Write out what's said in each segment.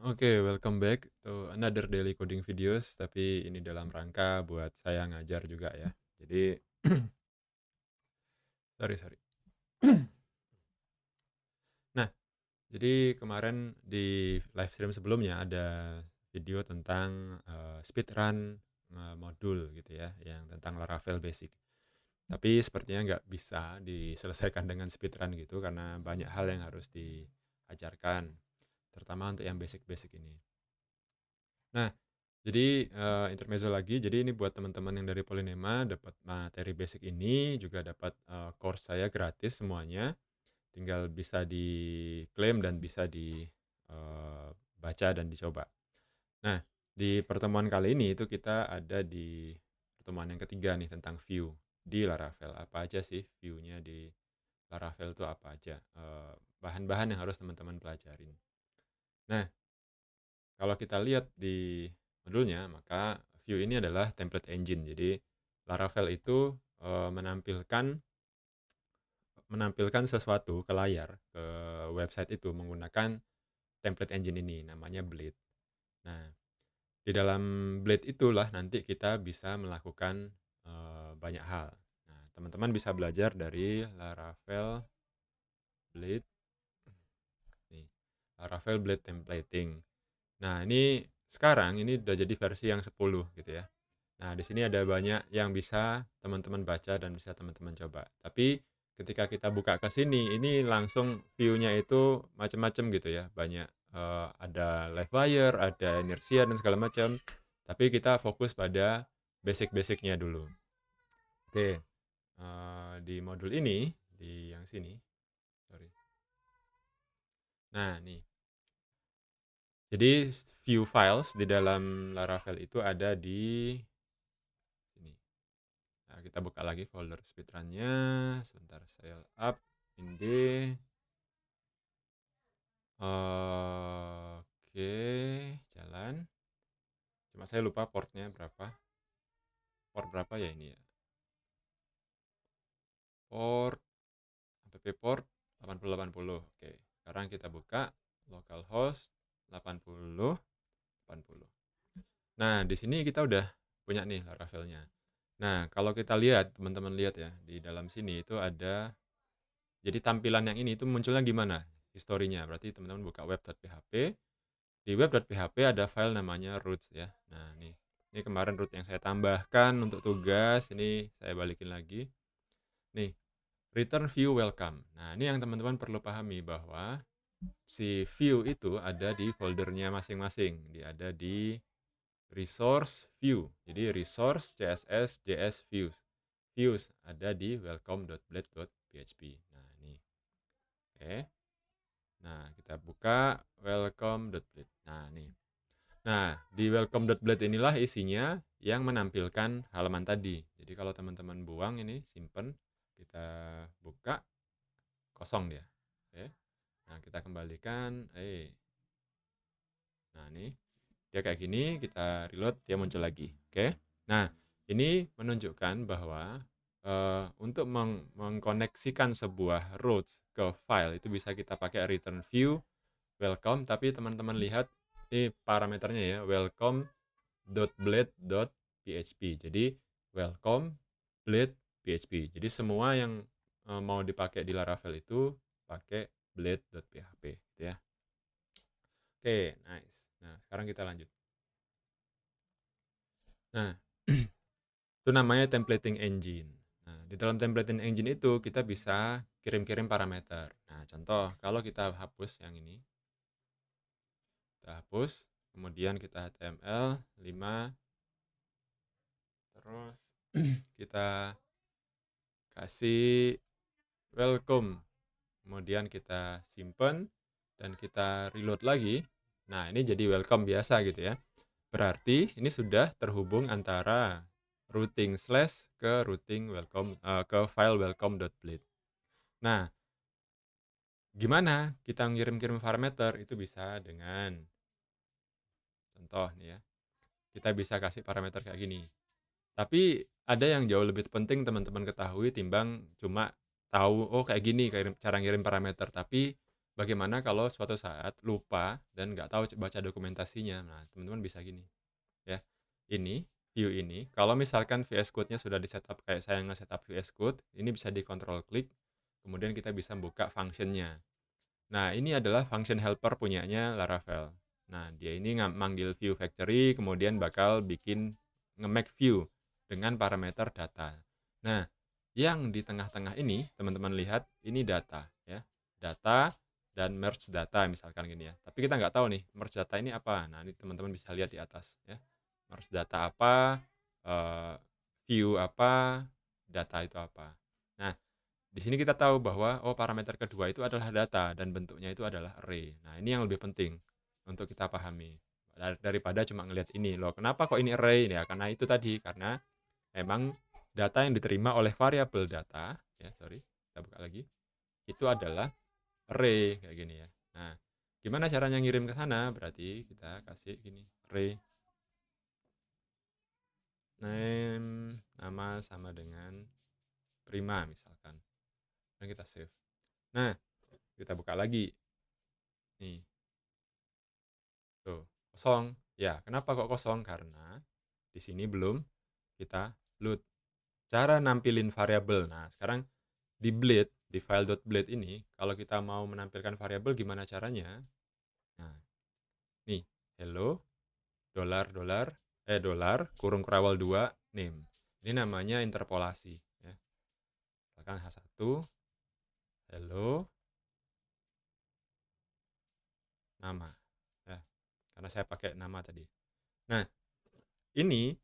Oke, welcome back to another daily coding videos, tapi ini dalam rangka buat saya ngajar juga ya. Jadi, sorry, sorry. Nah, jadi kemarin di live stream sebelumnya ada video tentang speedrun modul gitu ya, yang tentang Laravel Basic. Tapi sepertinya nggak bisa diselesaikan dengan speedrun gitu, karena banyak hal yang harus diajarkan, terutama untuk yang basic-basic ini. Nah, jadi, intermezzo lagi, jadi ini buat teman-teman yang dari Polinema dapat materi basic ini, juga dapat, course saya gratis semuanya, tinggal bisa diklaim dan bisa baca dan dicoba. Nah, di pertemuan kali ini itu kita ada di pertemuan yang ketiga nih tentang view di Laravel. Apa aja sih view-nya di Laravel itu apa aja, bahan-bahan yang harus teman-teman pelajarin. Nah, kalau kita lihat di modulnya, maka Vue ini adalah template engine. Jadi Laravel itu menampilkan menampilkan sesuatu ke layar, ke website itu menggunakan template engine ini, namanya Blade. Nah, di dalam Blade itulah nanti kita bisa melakukan banyak hal. Nah, teman-teman bisa belajar dari Laravel Blade, nih, Laravel Blade templating. Nah, ini sekarang ini udah jadi versi yang 10 gitu ya. Nah, di sini ada banyak yang bisa teman-teman baca dan bisa teman-teman coba. Tapi ketika kita buka ke sini, ini langsung view-nya itu macam-macam gitu ya. Banyak ada live wire, ada inersia dan segala macam. Tapi kita fokus pada basic-basicnya dulu. Oke, di modul ini, di yang sini, sorry. Nah, nih. Jadi view files di dalam Laravel itu ada di sini. Nah, kita buka lagi folder speedrun-nya. Sebentar, saya up ind. Oke, jalan. Cuma saya lupa portnya berapa. Port berapa ya ini ya? Port, app port 8080. Oke, sekarang kita buka localhost 80 80. Nah, di sini kita udah punya nih Laravelnya. Nah, kalau kita lihat, teman-teman lihat ya, di dalam sini itu ada, jadi tampilan yang ini itu munculnya gimana? Historinya, berarti teman-teman buka web.php, di web.php ada file namanya root ya. Nah, ini kemarin root yang saya tambahkan untuk tugas, ini saya balikin lagi. Nih, return view welcome. Nah, ini yang teman-teman perlu pahami bahwa si view itu ada di foldernya masing-masing. Dia ada di resource view. Jadi resource css js views. Views ada di welcome.blade.php. Nah, ini. Oke. Nah, kita buka welcome.blade. Nah, nih. Nah, di welcome.blade inilah isinya yang menampilkan halaman tadi. Jadi kalau teman-teman buang ini, simpen, kita buka, kosong dia. Oke. Nah, kita kembalikan. Nah, nih. Dia kayak gini, kita reload, dia muncul lagi. Oke. Nah, ini menunjukkan bahwa untuk mengkoneksikan sebuah routes ke file itu bisa kita pakai return view welcome, tapi teman-teman lihat ini parameternya ya, welcome.blade.php. Jadi welcome blade php. Jadi semua yang mau dipakai di Laravel itu pakai blade.php gitu ya. Oke, nice. Nah, sekarang kita lanjut. Nah, itu namanya templating engine. Nah, di dalam templating engine itu kita bisa kirim-kirim parameter. Nah, contoh kalau kita hapus yang ini, kita hapus, kemudian kita HTML 5, terus kita kasih welcome, kemudian kita simpen dan kita reload lagi. Nah, ini jadi welcome biasa gitu ya. Berarti ini sudah terhubung antara routing slash ke routing welcome ke file welcome.blade. Nah, gimana kita ngirim-kirim parameter? Itu bisa dengan contoh nih ya. Kita bisa kasih parameter kayak gini. Tapi ada yang jauh lebih penting teman-teman ketahui timbang cuma tahu oh kayak gini cara ngirim parameter, tapi bagaimana kalau suatu saat lupa dan nggak tahu baca dokumentasinya? Nah, teman-teman bisa gini, ya. Ini, view ini, kalau misalkan VS Code-nya sudah di-setup kayak saya nge-setup VS Code, ini bisa di-control klik, kemudian kita bisa buka function-nya. Nah, ini adalah function helper punyanya Laravel. Nah, dia ini manggil view factory, kemudian bakal bikin nge-make view dengan parameter data. Nah, yang di tengah-tengah ini, teman-teman lihat, ini data, ya. Data dan merge data, misalkan gini ya. Tapi kita nggak tahu nih, merge data ini apa. Nah, ini teman-teman bisa lihat di atas, ya. Merge data apa, eh, view apa, data itu apa. Nah, di sini kita tahu bahwa oh parameter kedua itu adalah data dan bentuknya itu adalah array. Nah, ini yang lebih penting untuk kita pahami. Daripada cuma ngelihat ini loh. Kenapa kok ini array? Ya, karena itu tadi karena memang data yang diterima oleh variabel data, ya sorry, kita buka lagi, itu adalah array kayak gini ya. Nah, gimana caranya ngirim ke sana? Berarti kita kasih gini, array name nama sama dengan prima misalkan. Dan kita save. Nah, kita buka lagi. Nih, tuh, kosong. Ya, kenapa kok kosong? Karena di sini belum kita load. Cara nampilin variabel. Nah, sekarang di blade, di file.blade ini, kalau kita mau menampilkan variabel gimana caranya? Nah, nih, hello, dolar, dolar, kurung kurawal 2, name. Ini namanya interpolasi. Ya. Misalkan H1, hello, nama. Ya, karena saya pakai nama tadi. Nah, ini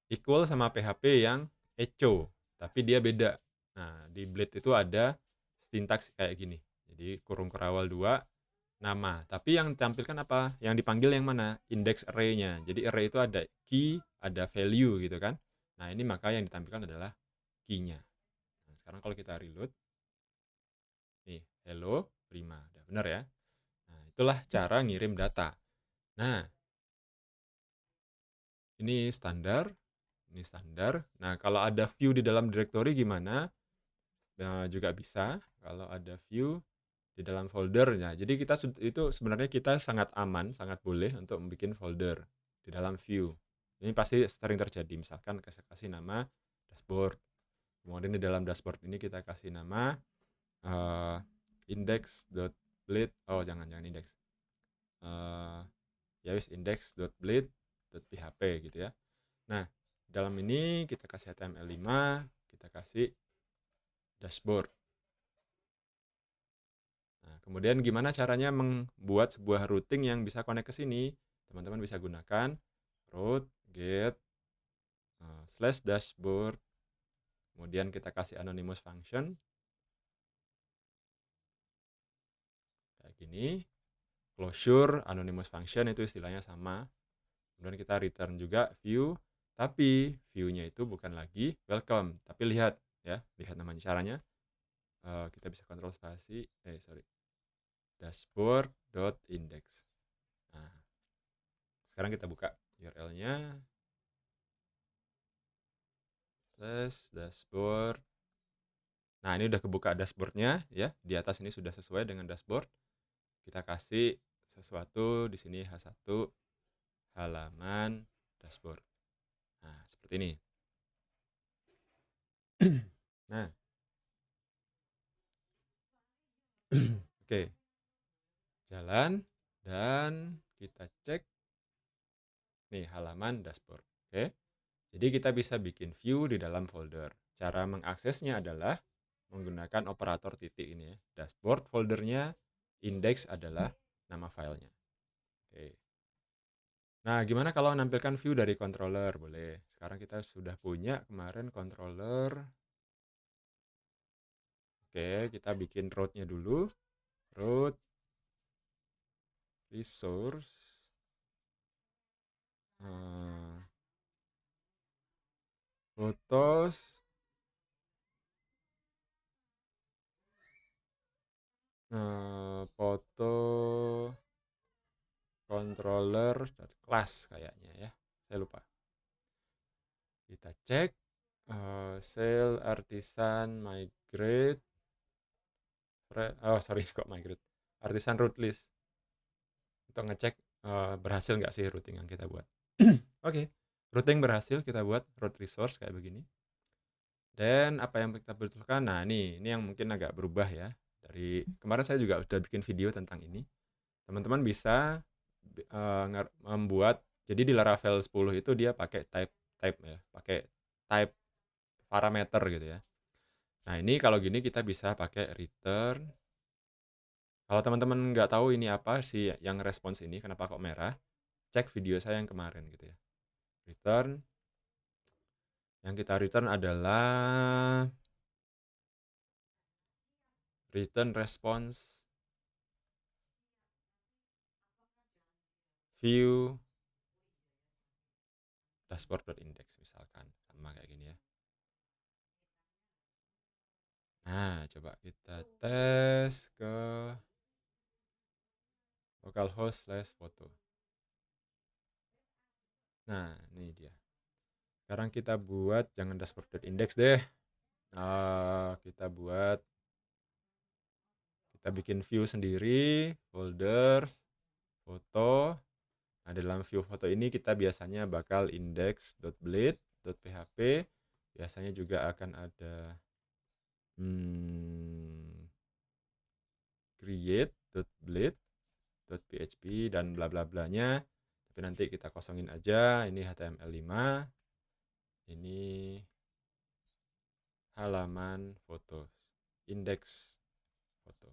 equal sama PHP yang echo, tapi dia beda. Nah, di Blade itu ada sintaks kayak gini. Jadi kurung kerawal 2 nama. Tapi yang ditampilkan apa? Yang dipanggil yang mana? Index array-nya. Jadi array itu ada key, ada value gitu kan. Nah, ini maka yang ditampilkan adalah key-nya. Nah, sekarang kalau kita reload, nih, hello, prima. Udah benar ya? Nah, itulah cara ngirim data. Nah, ini standar. Ini standar. Nah, kalau ada view di dalam directory gimana? Nah, juga bisa kalau ada view di dalam foldernya. Jadi kita itu sebenarnya kita sangat aman, sangat boleh untuk membuat folder di dalam view. Ini pasti sering terjadi. Misalkan kasih nama dashboard. Kemudian di dalam dashboard ini kita kasih nama uh, index.blade. Oh, jangan index. Ya wis index.blade.php gitu ya. Nah, dalam ini kita kasih HTML5, kita kasih dashboard. Nah, kemudian gimana caranya membuat sebuah routing yang bisa connect ke sini? Teman-teman bisa gunakan route get slash dashboard. Kemudian kita kasih anonymous function. Kayak gini. Closure anonymous function itu istilahnya sama. Kemudian kita return juga view. Tapi view-nya itu bukan lagi welcome. Tapi lihat ya, lihat namanya caranya. Kita bisa kontrol spasi. Dashboard.index. Nah, sekarang kita buka URL-nya. Dashboard. Nah, ini udah kebuka dashboardnya ya. Di atas ini sudah sesuai dengan dashboard. Kita kasih sesuatu di sini H1 halaman dashboard. Nah, seperti ini. Nah. Oke. Jalan dan kita cek nih halaman dashboard. Oke. Jadi kita bisa bikin view di dalam folder. Cara mengaksesnya adalah menggunakan operator titik ini ya. Dashboard foldernya, index adalah nama filenya. Oke. Nah, gimana kalau menampilkan view dari controller? Boleh. Sekarang kita sudah punya kemarin controller. Oke, kita bikin route-nya dulu. Route resource photos foto controller class kayaknya ya. Saya lupa. Kita cek sale artisan migrate. Oh sorry kok migrate. artisan root list untuk ngecek berhasil nggak sih routing yang kita buat. Oke, routing berhasil kita buat root resource kayak begini. Dan apa yang kita butuhkan, nah ini yang mungkin agak berubah ya. Dari kemarin saya juga udah bikin video tentang ini. Teman-teman bisa membuat, jadi di Laravel 10 itu dia pakai type ya, pakai type parameter gitu ya. Nah ini kalau gini kita bisa pakai return. Kalau teman-teman nggak tahu ini apa sih yang respons ini, kenapa kok merah, cek video saya yang kemarin gitu ya. Return, yang kita return adalah return response view dashboard.index misalkan, sama kayak gini ya. Nah, coba kita tes ke localhost/foto. Nah, ini dia. Sekarang kita buat, jangan dashboard.index deh. Kita bikin view sendiri, folder, foto. Nah, dalam view foto ini kita biasanya bakal index.blade.php. Biasanya juga akan ada create.blade.php dan bla bla blanya. Tapi nanti kita kosongin aja. Ini HTML5. Ini halaman foto, index foto.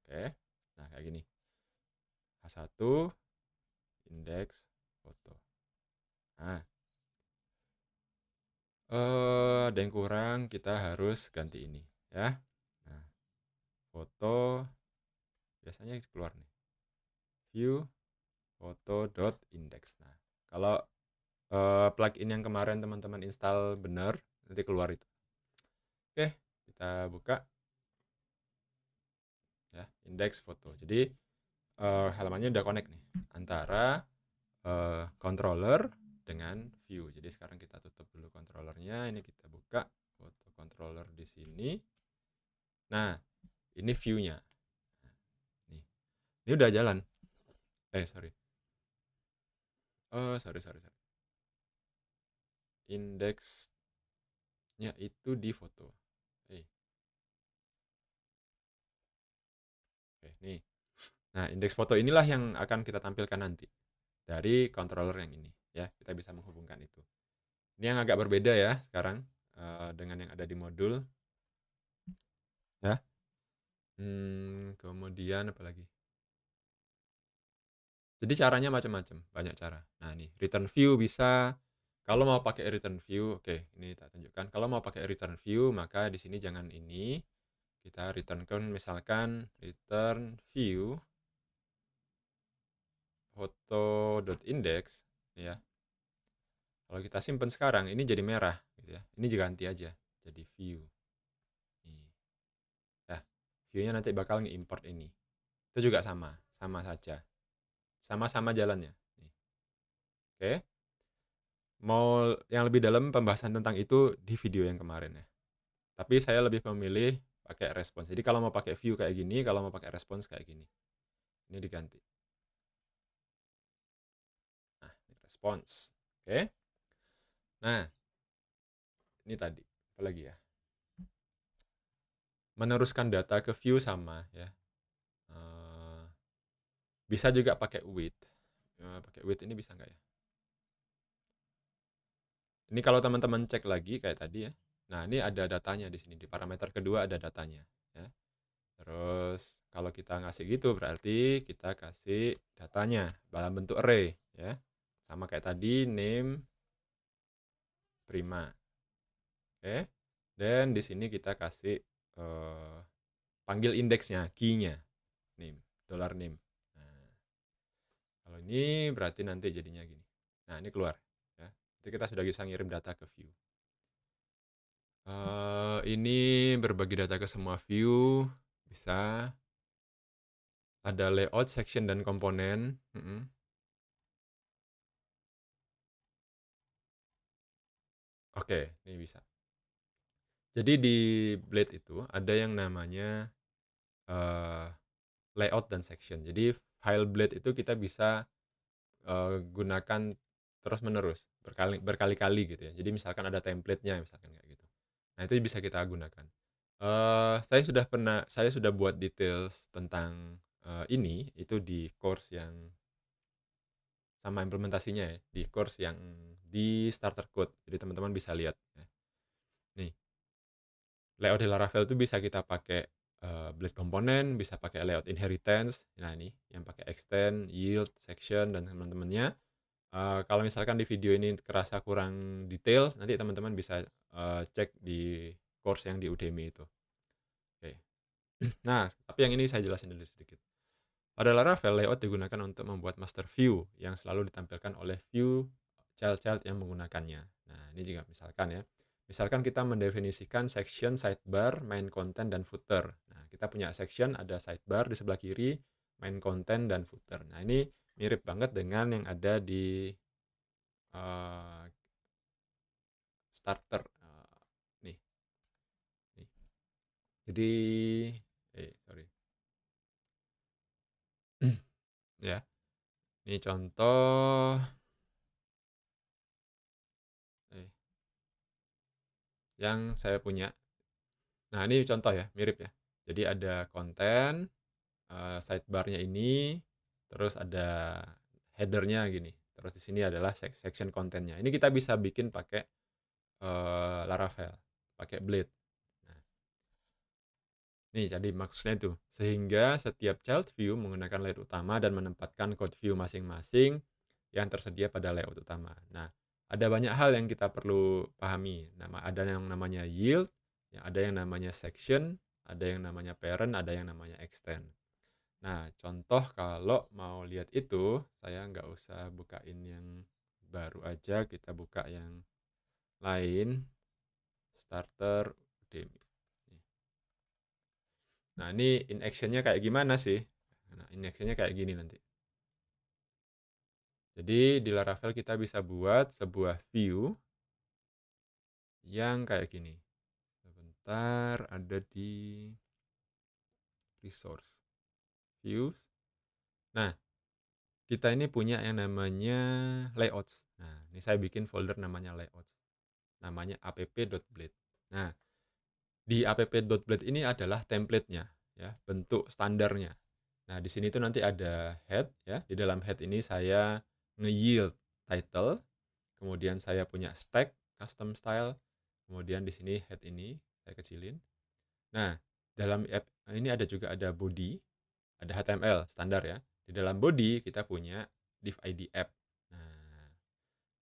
Oke. Nah, kayak gini. H1 index foto. Nah, ada yang kurang, kita harus ganti ini ya. Nah, foto biasanya keluar nih. View foto.index. Nah, kalau plugin yang kemarin teman-teman install benar, nanti keluar itu. Oke, kita buka ya, index foto. Jadi halamannya udah connect nih antara controller dengan view. Jadi sekarang kita tutup dulu controllernya. Ini kita buka foto controller di sini. Nah, ini view-nya. Nih, ini udah jalan. Sorry. Sorry. Index-nya itu di foto. Oke, nih. Nah, indeks foto inilah yang akan kita tampilkan nanti dari controller yang ini ya. Kita bisa menghubungkan itu. Ini yang agak berbeda ya sekarang dengan yang ada di modul ya. Kemudian apa lagi? Jadi caranya macam-macam, banyak cara. Nah, nih return view bisa. Kalau mau pakai return view, oke, ini tak tunjukkan. Kalau mau pakai return view, maka di sini jangan ini. Kita returnkan misalkan return view foto.index ya. Kalau kita simpan sekarang, ini jadi merah gitu ya. Ini juga ganti aja jadi view. Nih. Ya, view-nya nanti bakal nge-import ini. Itu juga sama saja. Sama-sama jalannya. Nih. Oke. Mau yang lebih dalam pembahasan tentang itu di video yang kemarin ya. Tapi saya lebih memilih pakai respons. Jadi kalau mau pakai view kayak gini, kalau mau pakai respons kayak gini. Ini diganti. Nah, ini respons. Oke. Nah, ini tadi. Apa lagi ya? Meneruskan data ke view sama ya. Bisa juga pakai with. Pakai with ini bisa nggak ya? Ini kalau teman-teman cek lagi kayak tadi ya. Nah, ini ada datanya di sini. Di parameter kedua ada datanya. Ya. Terus kalau kita ngasih gitu berarti kita kasih datanya dalam bentuk array. Ya. Sama kayak tadi, name, prima. Oke. Dan di sini kita kasih panggil indeksnya, key-nya. Name, $name. Nah, kalau ini berarti nanti jadinya gini. Nah, ini keluar. Ya. Jadi kita sudah bisa ngirim data ke view. Ini berbagi data ke semua view, bisa. Ada layout, section, dan komponen. Oke, ini bisa. Jadi di Blade itu ada yang namanya layout dan section. Jadi file blade itu kita bisa gunakan terus-menerus, berkali-kali gitu ya. Jadi misalkan ada template-nya misalkan kayak gitu. Nah, itu bisa kita gunakan. Saya sudah buat details tentang, ini itu di course yang sama implementasinya ya, di course yang di starter code. Jadi teman-teman bisa lihat ya. Nih, layout di Laravel itu bisa kita pakai, blade komponen, bisa pakai layout inheritance. Nah, ini yang pakai extend, yield, section dan teman-temannya. Kalau misalkan di video ini kerasa kurang detail, nanti teman-teman bisa, cek di course yang di Udemy itu. Oke. Nah, tapi yang ini saya jelasin dulu sedikit. Pada Laravel, layout digunakan untuk membuat master view yang selalu ditampilkan oleh view child-child yang menggunakannya. Nah, ini juga misalkan ya. Misalkan kita mendefinisikan section, sidebar, main content, dan footer. Nah, kita punya section, ada sidebar di sebelah kiri, main content, dan footer. Nah, ini mirip banget dengan yang ada di uh, starter. Nih, nih. Jadi, sorry. Ya, ini contoh eh, yang saya punya. Nah, ini contoh ya, mirip ya. Jadi ada konten, sidebar-nya ini, terus ada header-nya gini. Terus di sini adalah section kontennya. Ini kita bisa bikin pakai Laravel, pakai Blade. Nah, nih jadi maksudnya itu, sehingga setiap child view menggunakan layout utama dan menempatkan code view masing-masing yang tersedia pada layout utama. Nah, ada banyak hal yang kita perlu pahami. Ada yang namanya yield, ada yang namanya section, ada yang namanya parent, ada yang namanya extend. Nah, contoh kalau mau lihat itu, saya nggak usah bukain yang baru aja, kita buka yang lain, starter Udemy. Nah, ini in action-nya kayak gimana sih? Nah, in action-nya kayak gini nanti. Jadi di Laravel kita bisa buat sebuah view yang kayak gini. Sebentar, ada di resource views. Nah, kita ini punya yang namanya layouts. Nah, ini saya bikin folder namanya layouts. Namanya app.blade. Nah, di app.blade ini adalah template-nya, ya, bentuk standarnya. Nah, di sini tuh nanti ada head, ya. Di dalam head ini saya nge-yield title, kemudian saya punya stack, custom style, kemudian di sini head ini saya kecilin. Nah, dalam app ini ada body, ada HTML standar ya. Di dalam body kita punya div ID app. Nah,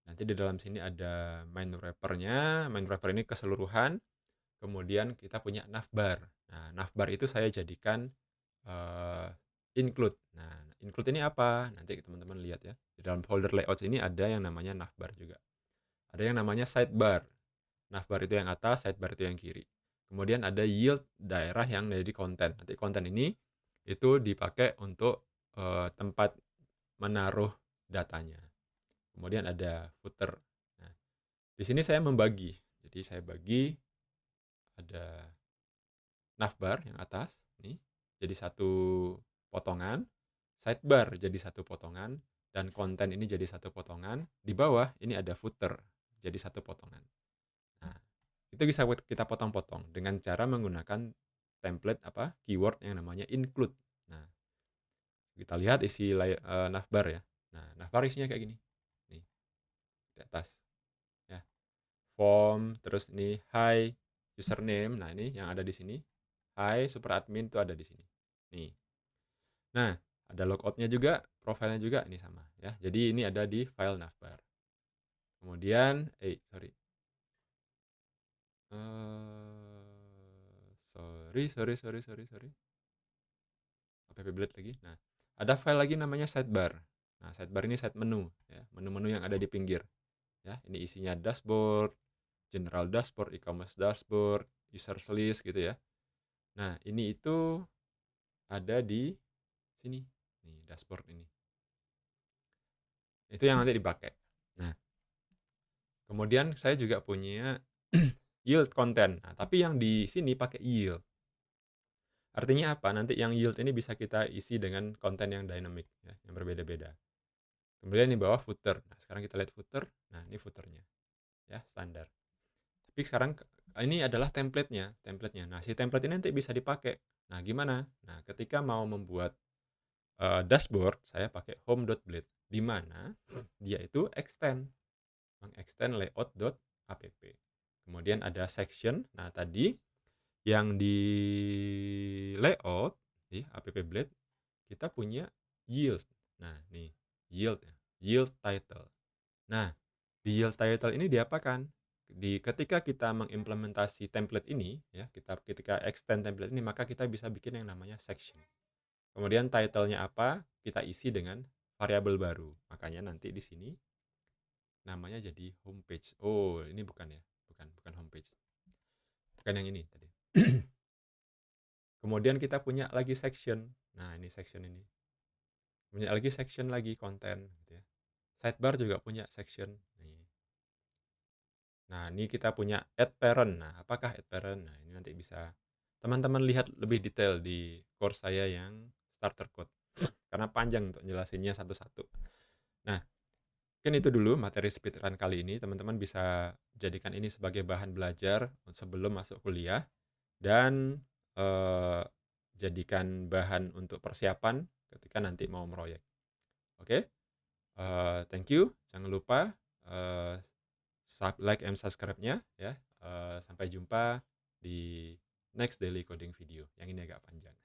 nanti di dalam sini ada main wrapper-nya. Main wrapper ini keseluruhan. Kemudian kita punya navbar. Nah, navbar itu saya jadikan include. Nah, include ini apa? Nanti teman-teman lihat ya. Di dalam folder layouts ini ada yang namanya navbar juga. Ada yang namanya sidebar. Navbar itu yang atas, sidebar itu yang kiri. Kemudian ada yield daerah yang dari konten. Nanti konten ini itu dipakai untuk tempat menaruh datanya. Kemudian ada footer. Nah, di sini saya membagi. Jadi saya bagi ada navbar yang atas nih jadi satu potongan, sidebar jadi satu potongan, dan konten ini jadi satu potongan. Di bawah ini ada footer jadi satu potongan. Nah, itu bisa kita potong-potong dengan cara menggunakan template keyword yang namanya include. Nah, kita lihat isi navbar ya. Nah, navbar isinya kayak gini. Nih, di atas. Ya. Form, terus ini hi username. Nah, ini yang ada di sini. Hi super admin itu ada di sini. Nih. Nah, ada logout-nya juga, profilnya juga ini sama ya. Jadi ini ada di file navbar. Kemudian, sorry. Sorry. App.blade lagi. Nah, ada file lagi namanya sidebar. Nah, sidebar ini side menu ya, menu-menu yang ada di pinggir. Ya, ini isinya dashboard, general dashboard, e-commerce dashboard, users list gitu ya. Nah, ini itu ada di sini. Nih, dashboard ini. Itu yang nanti dipakai. Nah, kemudian saya juga punya yield content. Nah, tapi yang di sini pakai yield. Artinya apa? Nanti yang yield ini bisa kita isi dengan konten yang dynamic ya, yang berbeda-beda. Kemudian di bawah footer. Nah, sekarang kita lihat footer. Nah, ini footernya ya, standar. Tapi sekarang ini adalah template-nya. Nah, si template ini nanti bisa dipakai. Nah, gimana? Nah, ketika mau membuat dashboard, saya pakai home.blade, di mana dia itu mengextend layout.app. Kemudian ada section. Nah, tadi yang di layout di app blade kita punya yield. Nah, nih yield ya, yield title. Nah, di yield title ini diapakan? Ketika kita mengimplementasi template ini ya, ketika extend template ini maka kita bisa bikin yang namanya section. Kemudian title-nya apa? Kita isi dengan variabel baru. Makanya nanti di sini namanya jadi homepage. Oh, ini bukan ya. Bukan homepage. Bukan yang ini tadi. Kemudian kita punya lagi section. Nah, ini section ini. Punya lagi section lagi konten gitu ya. Sidebar juga punya section. Nah, ini kita punya add parent. Nah, apakah add parent? Nah, ini nanti bisa teman-teman lihat lebih detail di course saya yang starter code. Karena panjang untuk jelasinnya satu-satu. Nah, mungkin itu dulu materi speedrun kali ini. Teman-teman bisa jadikan ini sebagai bahan belajar sebelum masuk kuliah. Dan jadikan bahan untuk persiapan ketika nanti mau meroyek. Oke? Thank you. Jangan lupa like and subscribe-nya ya. Sampai jumpa di next daily coding video. Yang ini agak panjang.